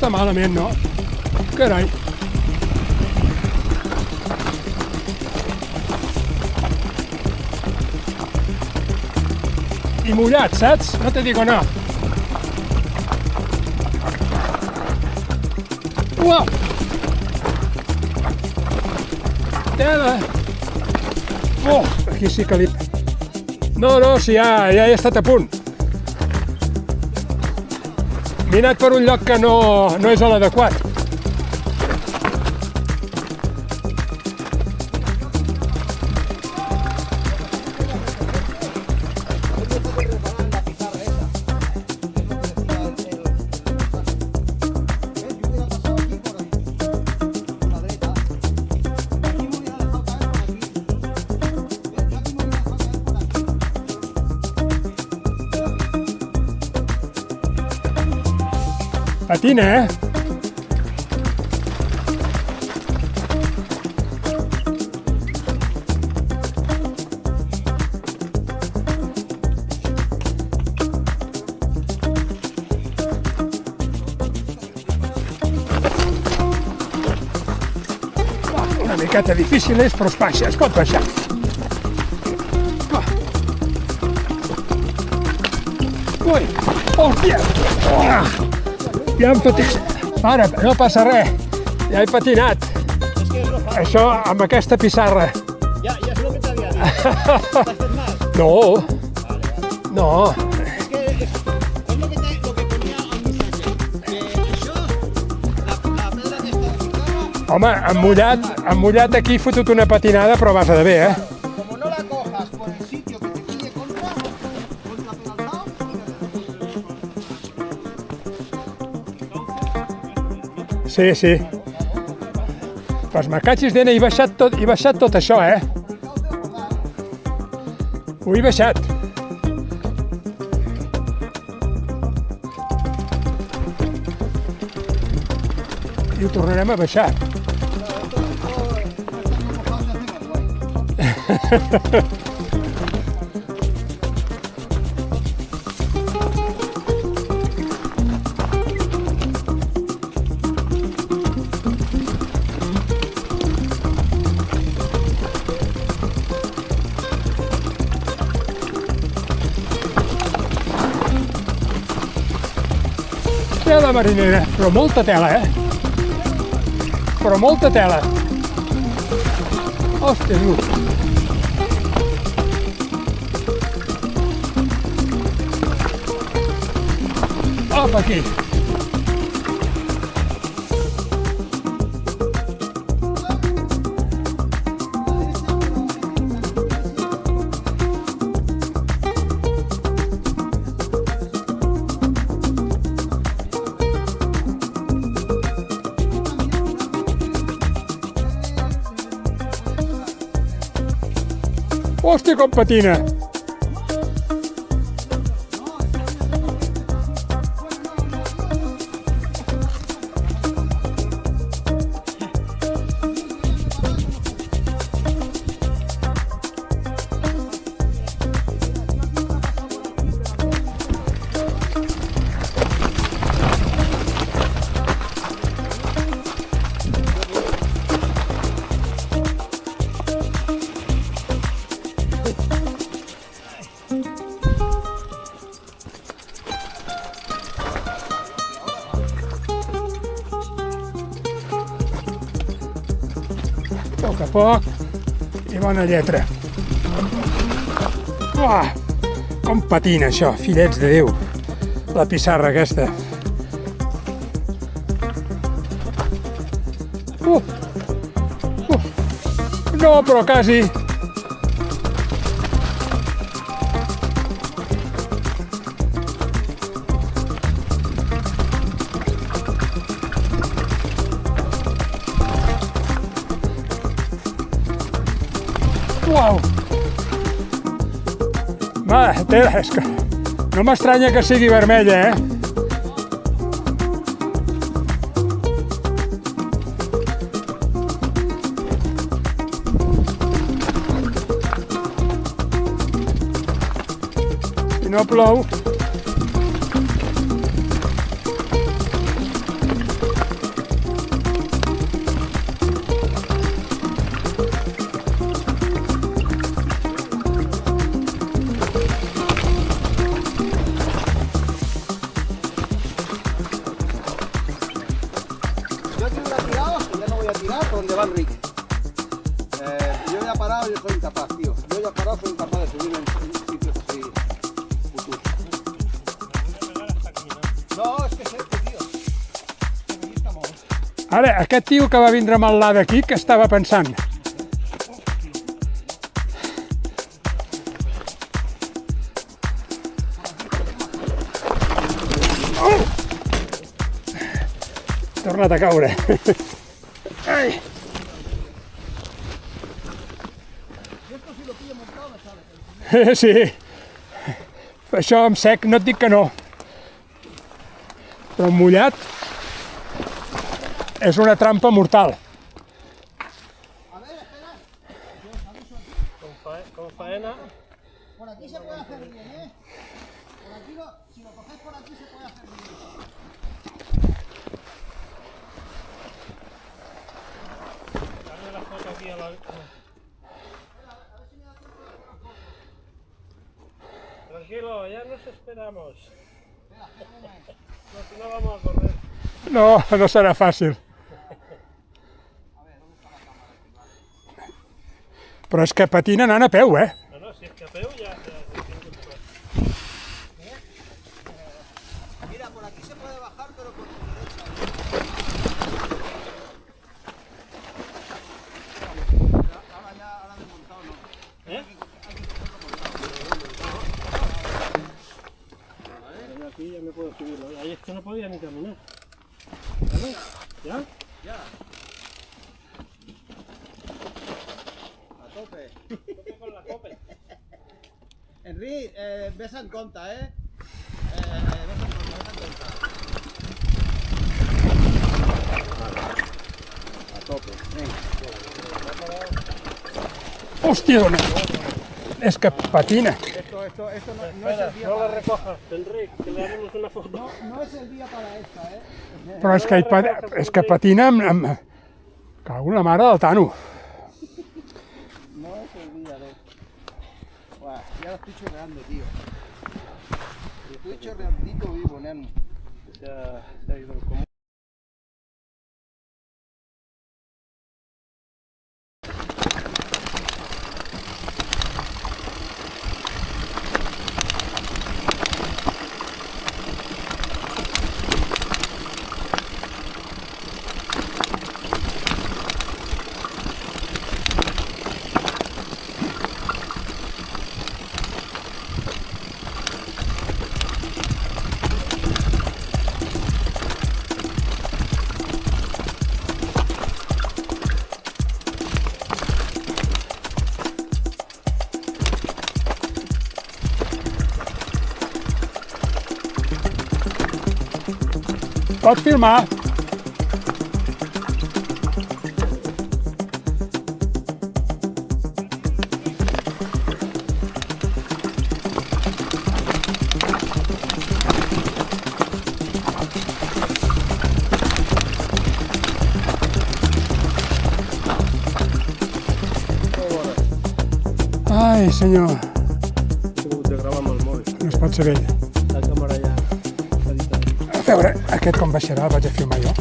està malament, no? Carai. I mullat, saps? No te digo no. Uau! Tela! Oh, aquí sí que li... No, sí, ja he estat a punt. M'he anat per un lloc que no és l'adequat. Patina, eh? Una miqueta difícil és, però es baixa, es pot baixar. Ui, hòstia! Ja hem patinat. Ara, no passa res. Ja he patinat. Això amb aquesta pissarra. Ya es lo que te había dicho. ¿Te has fet mal? No. No. Es que es lo que ponía al mensaje. Que això, la pedra aquesta de picada... Home, en mullat aquí he fotut una patinada, però vas de bé, eh? Como no la cojas por el sitio que te pille contra Peraltao, Sí. Pues me cachis d'ena, he baixat tot això, eh? Ho he baixat. I ho tornarem a baixar. Tela marinera, però molta tela, eh? Però molta tela. Hòstia, tu. Opa, aquí. Hòstia, com patina! A poc i bona lletra. Uah, com patina això, fillets de Déu, la pissarra aquesta. No, però quasi. Uau! Va, és que no m'estranya que sigui vermella, eh? Si no plou... Yo aquí hubiera tirado, que ya no voy a tirar por donde va Enrique. Yo ya he parado y soy incapaz, tío. Yo ya he parado, soy incapaz de subir en sitios así futuros. No, és que és esto, tío. Aquí estamos. Ara, aquest tio que va vindre amb el lava aquí, què estava pensant? Oh! Torna't a caure. Ai. Sí. Això amb sec no et dic que no. Però amb mullat és una trampa mortal. Con faena. Por aquí se puede hacer bien, ¿eh? Por aquí no, si lo coges por aquí se puede hacer bien. Dale la foto aquí a la... Tranquilo, ya nos esperamos. No, si no vamos a correr. No, no serà fàcil. Però és que patinen anant a peu, eh? No, no, si es que a peu ya... Mira, por aquí se puede bajar, pero por tu derecha. Ahora desmontado, ¿no? ¿Eh? Aquí ya me puedo subirlo. Ahí es que no podía ni caminar. ¿Vale? ¿Ya? Ya. A tope. Tope con la cope. Enric, ves en compte, eh? Ves en compte. A tope. Hòstia, dona! És que patina. Esto no es Espera, el día no la para recojas, Enric, que le haremos una foto. No es el día para esta, eh? Però és que patina amb... Cago en la mare del Tano. No es el día de... Buah, ya lo estoy chorreando, tío. Estoy chorreandito vivo, neno. Ya se ha ido el común. Pots filmar? Ai, senyor, Te grabamos el móvil. no es pot ser vell. La cámara ya está editada. A veure, aquest com baixarà el vaig a filmar jo.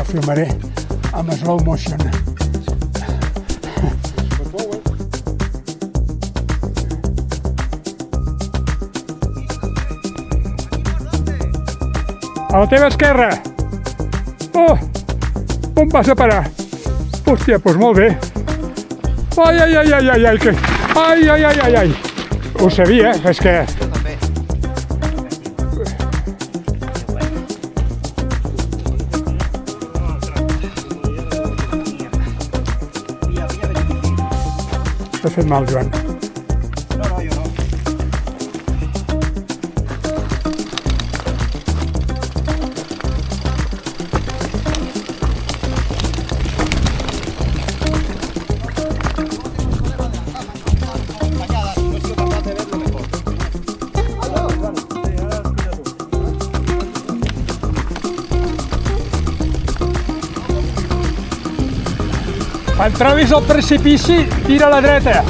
El filmaré amb slow motion. A la teva esquerra! Oh! On vas a parar? Hòstia, doncs molt bé. Ai, ai, ai, ai, ai, ai, que... Ai, ai, ai, ai, ai. Ho sabia, és que... Yo también. T'ha fet mal, Joan. No, no, yo no. Acompañada, si no soy capaz de verlo mejor. Quan trobis el precipici, tira a la dreta.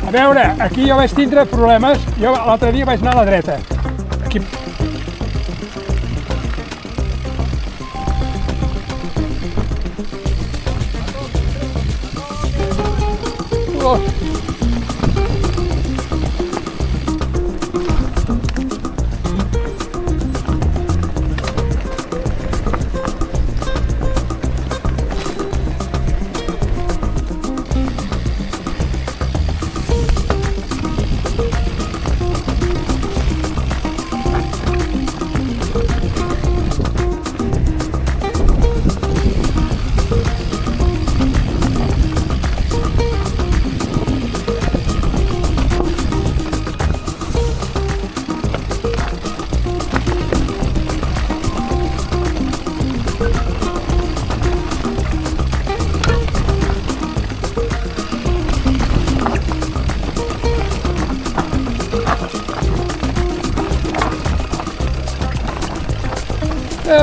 A veure, aquí jo vaig tindre problemes. Jo l'altre dia vaig anar a la dreta. Aquí... Oh.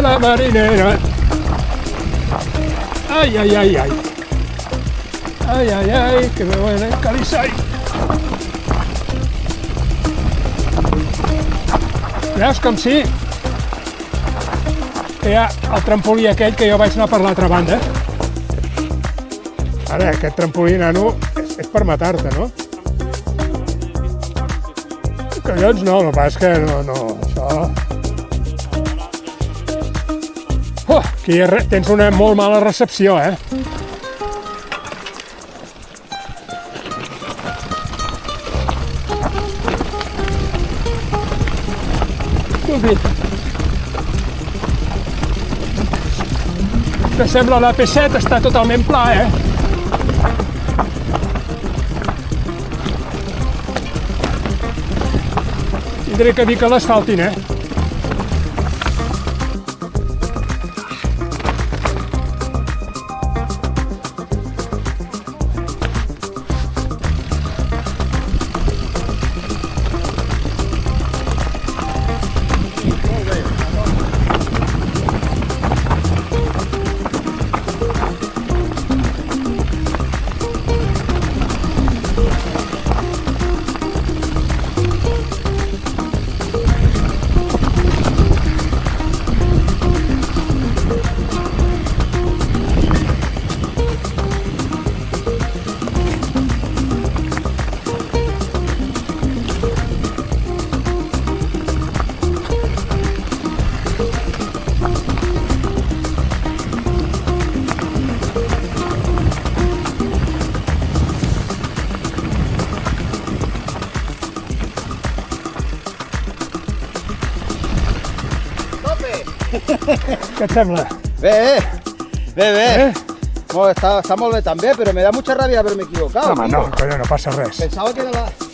La marinera. Ay, ay, ay, ay. Ay, ay, ay, que me voy a encalizar. Veus com sí? Que hi ha el trampolí aquell que jo vaig anar per l'altra banda. Ara, aquest trampolí, nano, és per matar-te, no? Collons, no, el que passa és que no, això... Aquí tens una molt mala recepció, eh? Que sembla la P7 està totalment pla, eh? Tindré que dir que l'asfaltin, eh? Què et sembla? Bé. Eh? No, está molt bé també, però me da mucha rabia haberme equivocado. Home, no, coño, no passa res. Pensaba que era la...